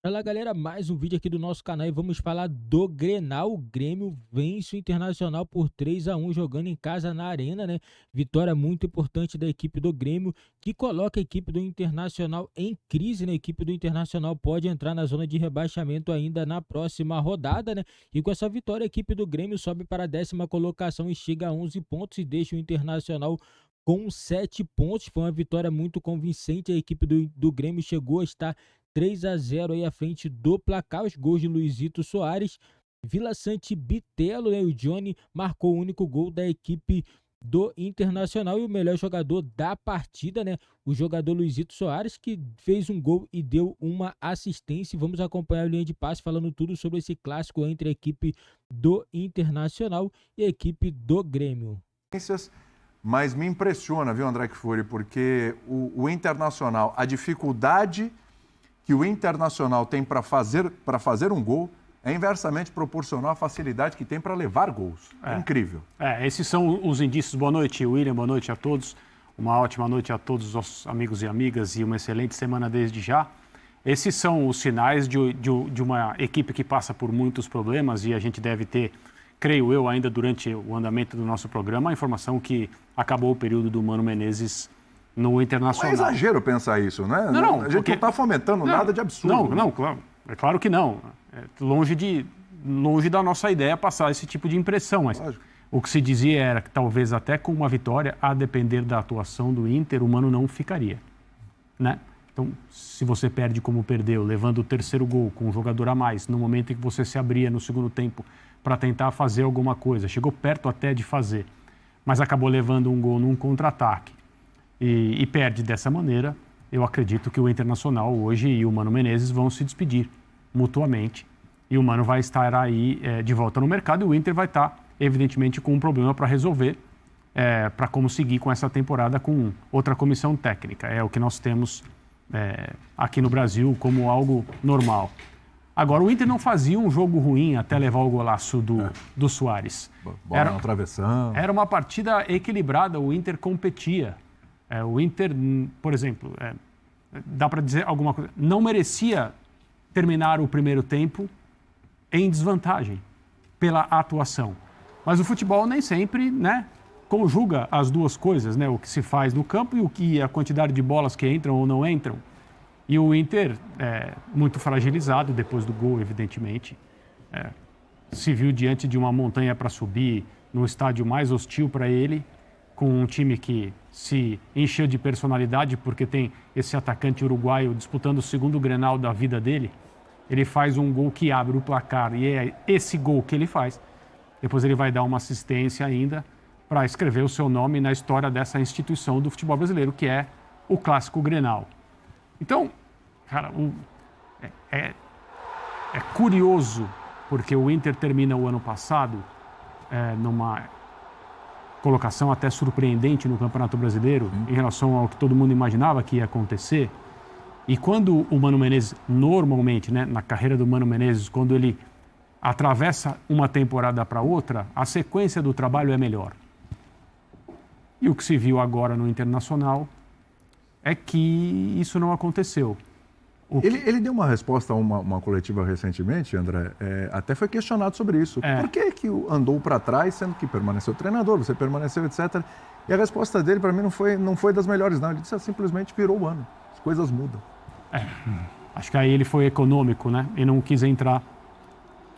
Fala galera, mais um vídeo aqui do nosso canal e vamos falar do Grenal. O Grêmio vence o Internacional por 3-1 jogando em casa na Arena, né? Vitória muito importante da equipe do Grêmio, que coloca a equipe do Internacional em crise, né? A equipe do Internacional pode entrar na zona de rebaixamento ainda na próxima rodada, né? E com essa vitória a equipe do Grêmio sobe para a 10ª colocação e chega a 11 pontos e deixa o Internacional com 7 pontos. Foi uma vitória muito convincente, a equipe do Grêmio chegou a estar 3-0 aí à frente do placar. Os gols de Luizito Soares, Vila Sante, Bitelo, né? O Johnny marcou o único gol da equipe do Internacional e o melhor jogador da partida, né? O jogador Luizito Soares, que fez um gol e deu uma assistência. Vamos acompanhar a linha de passe falando tudo sobre esse clássico entre a equipe do Internacional e a equipe do Grêmio. Mas me impressiona, viu, André Kfouri, porque o Internacional, a dificuldade que o Internacional tem para fazer um gol é inversamente proporcional à facilidade que tem para levar gols. É incrível. Esses são os indícios. Boa noite, William, boa noite a todos. Uma ótima noite a todos os nossos amigos e amigas e uma excelente semana desde já. Esses são os sinais de uma equipe que passa por muitos problemas e a gente deve ter, creio eu, ainda durante o andamento do nosso programa, a informação que acabou o período do Mano Menezes no Internacional. Não é exagero pensar isso, né? Não, a gente não está fomentando nada de absurdo. Não, claro. É claro que não. É longe da nossa ideia passar esse tipo de impressão. Mas o que se dizia era que talvez até com uma vitória, a depender da atuação do Inter, o Mano não ficaria, né? Então, se você perde como perdeu, levando o terceiro gol com um jogador a mais, no momento em que você se abria no segundo tempo para tentar fazer alguma coisa, chegou perto até de fazer, mas acabou levando um gol num contra-ataque e perde dessa maneira, eu acredito que o Internacional hoje e o Mano Menezes vão se despedir mutuamente e o Mano vai estar aí de volta no mercado e o Inter vai estar, evidentemente, com um problema para resolver, para como seguir com essa temporada com outra comissão técnica. É o que nós temos aqui no Brasil como algo normal. Agora, o Inter não fazia um jogo ruim até levar o golaço do Soares. Bola na travessão. Era uma partida equilibrada, o Inter competia. O Inter, por exemplo, dá para dizer alguma coisa, não merecia terminar o primeiro tempo em desvantagem pela atuação. Mas o futebol nem sempre, né, conjuga as duas coisas, né, o que se faz no campo e a quantidade de bolas que entram ou não entram. E o Inter, muito fragilizado depois do gol, evidentemente, se viu diante de uma montanha para subir, no estádio mais hostil para ele, com um time que se encheu de personalidade, porque tem esse atacante uruguaio disputando o segundo Grenal da vida dele. Ele faz um gol que abre o placar e é esse gol que ele faz. Depois ele vai dar uma assistência ainda para escrever o seu nome na história dessa instituição do futebol brasileiro, que é o clássico Grenal. Então, cara, é curioso, porque o Inter termina o ano passado numa colocação até surpreendente no Campeonato Brasileiro, em relação ao que todo mundo imaginava que ia acontecer. E quando o Mano Menezes, normalmente, né, na carreira do Mano Menezes, quando ele atravessa uma temporada para outra, a sequência do trabalho é melhor. E o que se viu agora no Internacional é que isso não aconteceu. Ele deu uma resposta a uma coletiva recentemente, André, até foi questionado sobre isso. Por que andou para trás, sendo que permaneceu treinador, você permaneceu, etc. E a resposta dele, para mim, não foi das melhores, não. Ele disse simplesmente virou o ano, as coisas mudam. Acho que aí ele foi econômico, né? E não quis entrar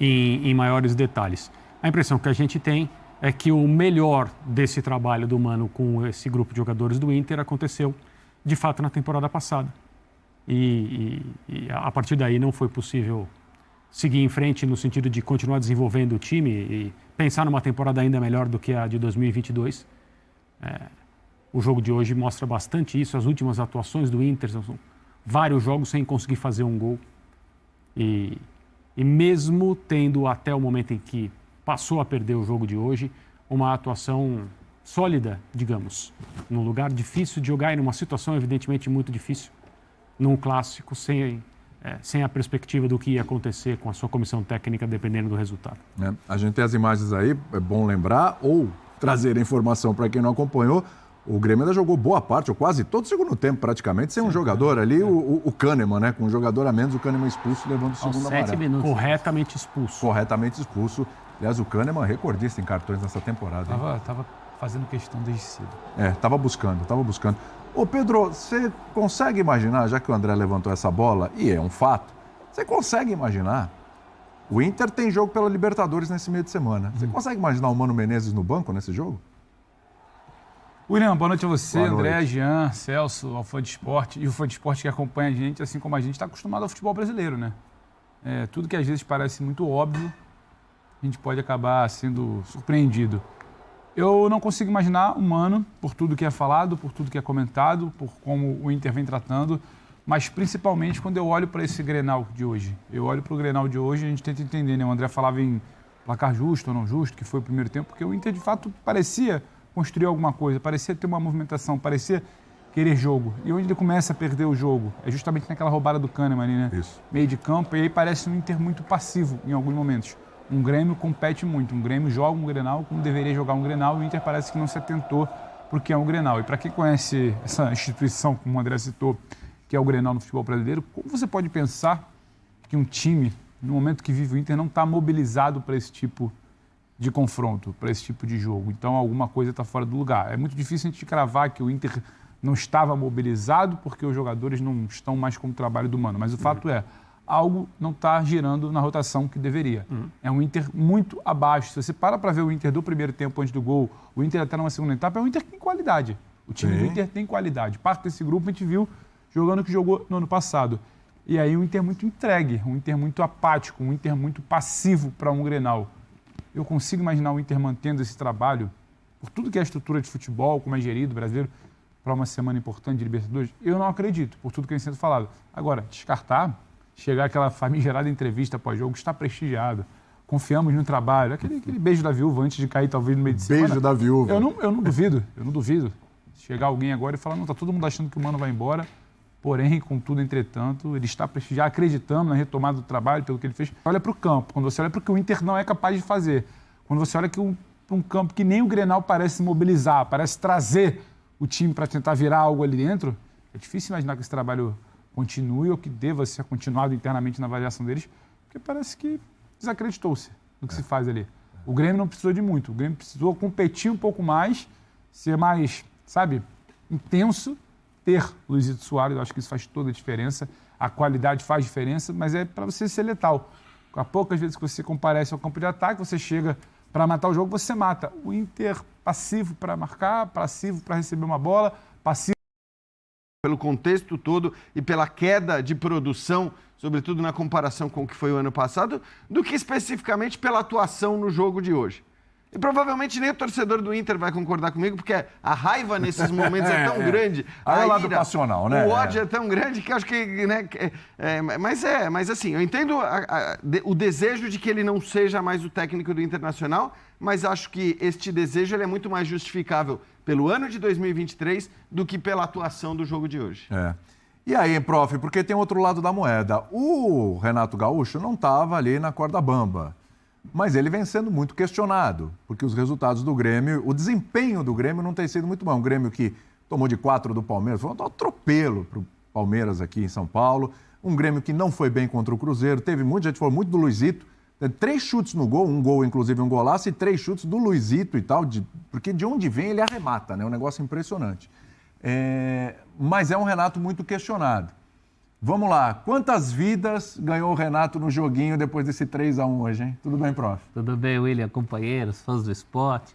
em maiores detalhes. A impressão que a gente tem é que o melhor desse trabalho do Mano com esse grupo de jogadores do Inter aconteceu, de fato, na temporada passada. E a partir daí não foi possível seguir em frente no sentido de continuar desenvolvendo o time e pensar numa temporada ainda melhor do que a de 2022. O jogo de hoje mostra bastante isso, as últimas atuações do Inter, são vários jogos sem conseguir fazer um gol. E mesmo tendo até o momento em que passou a perder o jogo de hoje, uma atuação sólida, digamos, num lugar difícil de jogar e numa situação evidentemente muito difícil, num clássico sem a perspectiva do que ia acontecer com a sua comissão técnica, dependendo do resultado. A gente tem as imagens aí, é bom lembrar, ou trazer a informação para quem não acompanhou, O Grêmio ainda jogou boa parte, ou quase todo o segundo tempo, praticamente, sem um jogador ali, o Kahneman, né? Com um jogador a menos, o Kahneman expulso, levando o segundo amarelo. 7 minutos. Corretamente expulso. Corretamente expulso. Aliás, o Kahneman é recordista em cartões nessa temporada. Tava fazendo questão desde cedo. Tava buscando. Ô, Pedro, você consegue imaginar, já que o André levantou essa bola, e é um fato, você consegue imaginar? O Inter tem jogo pela Libertadores nesse meio de semana. Você consegue imaginar o Mano Menezes no banco nesse jogo? William, boa noite a você, Boa André, noite. Jean, Celso, ao Fã de Esporte. E o Fã de Esporte que acompanha a gente, assim como a gente, está acostumado ao futebol brasileiro, né? Tudo que às vezes parece muito óbvio, a gente pode acabar sendo surpreendido. Eu não consigo imaginar o Mano, por tudo que é falado, por tudo que é comentado, por como o Inter vem tratando, mas principalmente quando eu olho para esse Grenal de hoje. Eu olho para o Grenal de hoje e a gente tenta entender, né? O André falava em placar justo ou não justo, que foi o primeiro tempo, porque o Inter, de fato, parecia construir alguma coisa, parecia ter uma movimentação, parecia querer jogo. E onde ele começa a perder o jogo é justamente naquela roubada do Kahneman ali, né? Isso. Meio de campo, e aí parece um Inter muito passivo em alguns momentos. Um Grêmio compete muito, um Grêmio joga um Grenal como deveria jogar um Grenal, e o Inter parece que não se atentou porque é um Grenal. E para quem conhece essa instituição, como o André citou, que é o Grenal no futebol brasileiro, como você pode pensar que um time, no momento que vive o Inter, não está mobilizado para esse tipo de confronto, para esse tipo de jogo? Então alguma coisa está fora do lugar. É muito difícil a gente cravar que o Inter não estava mobilizado porque os jogadores não estão mais com o trabalho do Mano. Mas o fato é, algo não está girando na rotação que deveria. É um Inter muito abaixo. Se você para ver o Inter do primeiro tempo antes do gol, o Inter até numa segunda etapa, é um Inter que tem qualidade. O time do Inter tem qualidade. Parte desse grupo a gente viu jogando o que jogou no ano passado. E aí um Inter muito entregue, um Inter muito apático, um Inter muito passivo para um Grenal. Eu consigo imaginar o Inter mantendo esse trabalho, por tudo que é a estrutura de futebol, como é gerido o brasileiro, para uma semana importante de Libertadores? Eu não acredito, por tudo que vem sendo falado. Agora, descartar, chegar aquela famigerada entrevista pós-jogo, está prestigiado, confiamos no trabalho, aquele beijo da viúva antes de cair talvez no meio de semana. Beijo da viúva. Eu não duvido. Chegar alguém agora e falar, não, tá todo mundo achando que o Mano vai embora, porém, contudo, entretanto, ele está prestigiado, acreditando na retomada do trabalho, pelo que ele fez. Olha para o campo, quando você olha para o que o Inter não é capaz de fazer, quando você olha que um campo que nem o Grenal parece mobilizar, parece trazer o time para tentar virar algo ali dentro, é difícil imaginar que esse trabalho continue ou que deva ser continuado internamente na avaliação deles, porque parece que desacreditou-se do que se faz ali. O Grêmio não precisou de muito, o Grêmio precisou competir um pouco mais, ser mais, sabe, intenso, ter Luizito Soares, eu acho que isso faz toda a diferença, a qualidade faz diferença, mas é para você ser letal. A poucas vezes que você comparece ao campo de ataque, você chega para matar o jogo, você mata. O Inter passivo para marcar, passivo para receber uma bola, passivo pelo contexto todo e pela queda de produção, sobretudo na comparação com o que foi o ano passado, do que especificamente pela atuação no jogo de hoje. E provavelmente nem o torcedor do Inter vai concordar comigo, porque a raiva nesses momentos é tão grande. Aí é o lado passional, né? O ódio é tão grande que eu acho que... Né, mas assim, eu entendo o desejo de que ele não seja mais o técnico do Internacional, mas acho que este desejo ele é muito mais justificável pelo ano de 2023 do que pela atuação do jogo de hoje. E aí, prof, porque tem outro lado da moeda. O Renato Gaúcho não estava ali na corda bamba. Mas ele vem sendo muito questionado, porque os resultados do Grêmio, o desempenho do Grêmio não tem sido muito bom. Um Grêmio que tomou de 4 do Palmeiras, foi um atropelo para o Palmeiras aqui em São Paulo. Um Grêmio que não foi bem contra o Cruzeiro, teve muita gente, falou muito do Luizito. 3 chutes no gol, um gol inclusive um golaço, e 3 chutes do Luizito e tal, porque de onde vem ele arremata, né? Um negócio impressionante. Mas é um Renato muito questionado. Vamos lá, quantas vidas ganhou o Renato no joguinho depois desse 3-1 hoje, hein? Tudo bem, prof? Tudo bem, William, companheiros, fãs do esporte.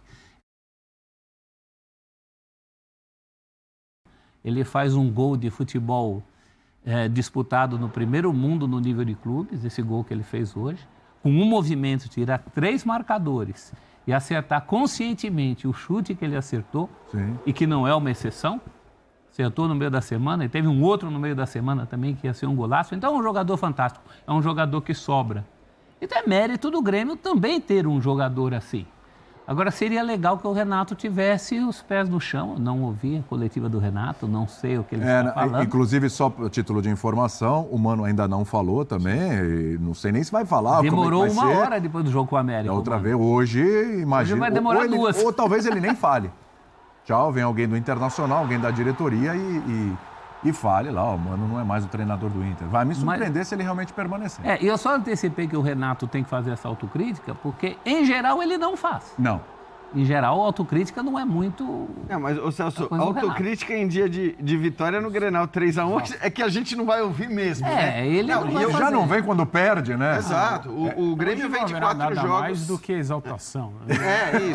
Ele faz um gol de futebol disputado no primeiro mundo no nível de clubes, esse gol que ele fez hoje, com um movimento, tirar 3 marcadores e acertar conscientemente o chute que ele acertou, Sim. E que não é uma exceção. Acertou no meio da semana, e teve um outro no meio da semana também que ia ser um golaço. Então é um jogador fantástico, é um jogador que sobra. Então é mérito do Grêmio também ter um jogador assim. Agora seria legal que o Renato tivesse os pés no chão. Eu não ouvi a coletiva do Renato, não sei o que ele está falando. Inclusive, só a título de informação, o Mano ainda não falou também, não sei nem se vai falar. Demorou como é que vai uma ser. hora depois do jogo com o América. Outra vez, hoje, imagina. Hoje vai demorar 2. Ou talvez ele nem fale. Tchau, vem alguém do Internacional, alguém da diretoria e fale lá, ó, mano, não é mais o treinador do Inter. Vai me surpreender se ele realmente permanecer. E eu só antecipei que o Renato tem que fazer essa autocrítica, porque, em geral, ele não faz. Não. Em geral, a autocrítica não é muito... Mas, ô Celso, coisa do autocrítica em dia de vitória no Grenal 3-1 é que a gente não vai ouvir mesmo, né? Ele não vai E já não vem quando perde, né? Exato. O Grêmio vem de 4 nada jogos. mais do que exaltação.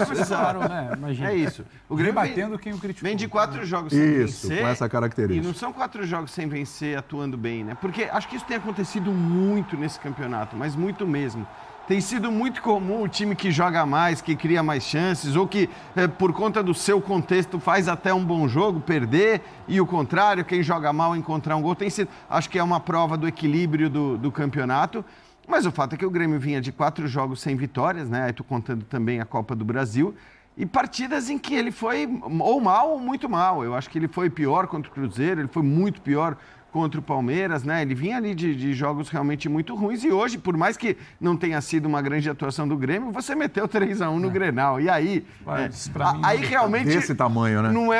Isso, exato. Né? Imagina. É isso. O Grêmio Rebatendo quem o criticou. vem de 4 jogos sem Isso, vencer. com essa característica. E não são 4 jogos sem vencer atuando bem, né? Porque acho que isso tem acontecido muito nesse campeonato, mas muito mesmo. Tem sido muito comum o time que joga mais, que cria mais chances, ou que, por conta do seu contexto, faz até um bom jogo, perder, e o contrário, quem joga mal encontrar um gol. Tem sido, acho que é uma prova do equilíbrio do campeonato. Mas o fato é que o Grêmio vinha de 4 jogos sem vitórias, né? Aí tô contando também a Copa do Brasil. E partidas em que ele foi ou mal ou muito mal. Eu acho que ele foi pior contra o Cruzeiro, ele foi muito pior contra o Palmeiras, né? Ele vinha ali de jogos realmente muito ruins e hoje, por mais que não tenha sido uma grande atuação do Grêmio, você meteu 3-1 no Grenal. E aí, aí realmente desse tamanho, né? não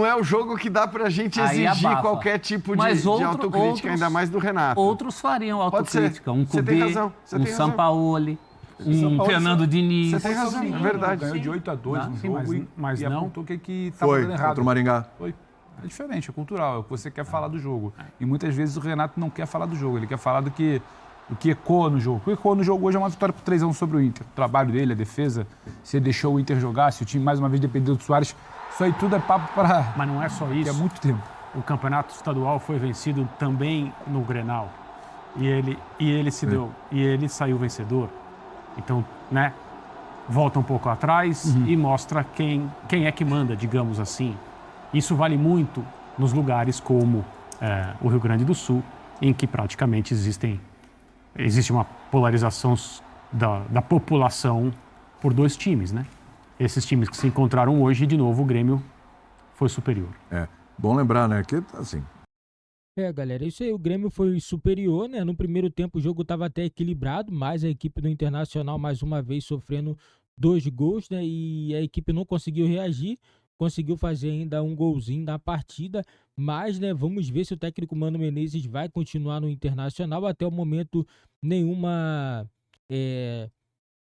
é o jogo que dá pra gente exigir qualquer tipo de autocrítica, ainda mais do Renato. Outros fariam autocrítica. Um Você Cubê, tem razão, você um tem razão. Sampaoli, um Fernando Diniz. Você tem razão, é verdade. Ganhou de 8-2 no jogo mas e não. apontou que estava Foi, dando errado. contra o Maringá. Foi. É diferente, é cultural, é o que você quer falar do jogo. E muitas vezes o Renato não quer falar do jogo, ele quer falar do que ecoa no jogo. O que ecoa no jogo hoje é uma vitória por 3-1 sobre o Inter. O trabalho dele, a defesa, se ele deixou o Inter jogar, se o time mais uma vez dependeu do Soares, isso aí tudo é papo para... Mas não é só isso. É muito tempo. O campeonato estadual foi vencido também no Grenal. E ele saiu vencedor. Então, né, volta um pouco atrás e mostra quem é que manda, digamos assim. Isso vale muito nos lugares como o Rio Grande do Sul, em que praticamente existe uma polarização da população por 2 times, né? Esses times que se encontraram hoje, de novo, o Grêmio foi superior. Bom lembrar, né? Que, assim... Galera, isso aí, o Grêmio foi superior, né? No primeiro tempo o jogo estava até equilibrado, mas a equipe do Internacional, mais uma vez, sofrendo 2 gols, né? E a equipe não conseguiu reagir. Conseguiu fazer ainda um golzinho na partida, mas, né, vamos ver se o técnico Mano Menezes vai continuar no Internacional. Até o momento, nenhuma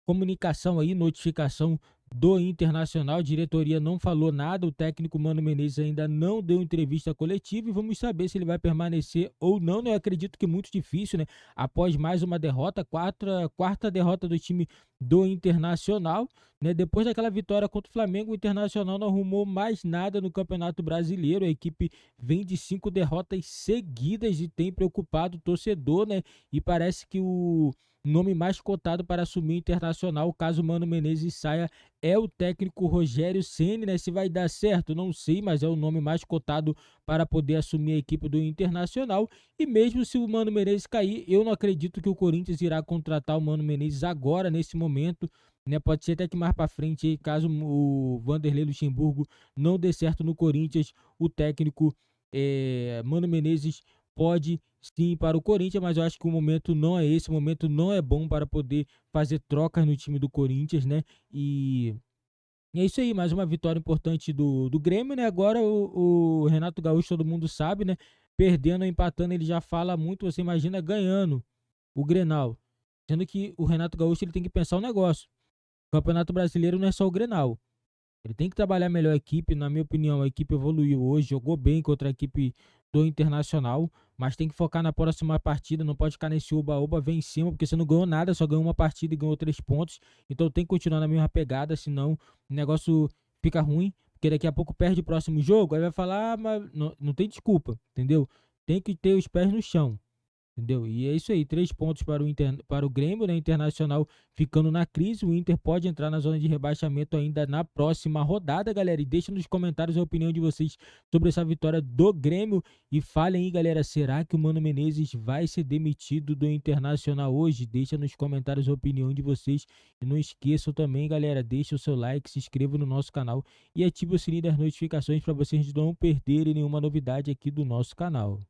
comunicação aí, notificação do Internacional. A diretoria não falou nada, o técnico Mano Menezes ainda não deu entrevista coletiva e vamos saber se ele vai permanecer ou não, né? Eu acredito que é muito difícil, né? Após mais uma derrota, quarta derrota do time do Internacional, né? Depois daquela vitória contra o Flamengo, o Internacional não arrumou mais nada no Campeonato Brasileiro. A equipe vem de 5 derrotas seguidas e tem preocupado o torcedor, né? E parece que o nome mais cotado para assumir o Internacional, caso o Mano Menezes saia, é o técnico Rogério Ceni, né? Se vai dar certo, não sei, mas é o nome mais cotado para poder assumir a equipe do Internacional. E mesmo se o Mano Menezes cair, eu não acredito que o Corinthians irá contratar o Mano Menezes agora, nesse momento, né? Pode ser até que mais para frente, caso o Vanderlei Luxemburgo não dê certo no Corinthians, o técnico Mano Menezes pode sim para o Corinthians, mas eu acho que o momento não é esse, o momento não é bom para poder fazer trocas no time do Corinthians, né? E é isso aí, mais uma vitória importante do Grêmio, né? Agora o Renato Gaúcho, todo mundo sabe, né? Perdendo ou empatando, ele já fala muito, você imagina ganhando o Grenal. Sendo que o Renato Gaúcho ele tem que pensar um negócio. O Campeonato Brasileiro não é só o Grenal. Ele tem que trabalhar melhor a equipe, na minha opinião, a equipe evoluiu hoje, jogou bem contra a equipe do Internacional, mas tem que focar na próxima partida, não pode ficar nesse oba-oba, vem em cima, porque você não ganhou nada, só ganhou uma partida e ganhou 3 pontos, então tem que continuar na mesma pegada, senão o negócio fica ruim, porque daqui a pouco perde o próximo jogo, aí vai falar, mas não tem desculpa, entendeu? Tem que ter os pés no chão. Entendeu? E é isso aí, 3 pontos para o Grêmio, né? Internacional ficando na crise. O Inter pode entrar na zona de rebaixamento ainda na próxima rodada, galera. E deixa nos comentários a opinião de vocês sobre essa vitória do Grêmio. E falem aí, galera, será que o Mano Menezes vai ser demitido do Internacional hoje? Deixa nos comentários a opinião de vocês. E não esqueçam também, galera, deixa o seu like, se inscreva no nosso canal e ative o sininho das notificações para vocês não perderem nenhuma novidade aqui do nosso canal.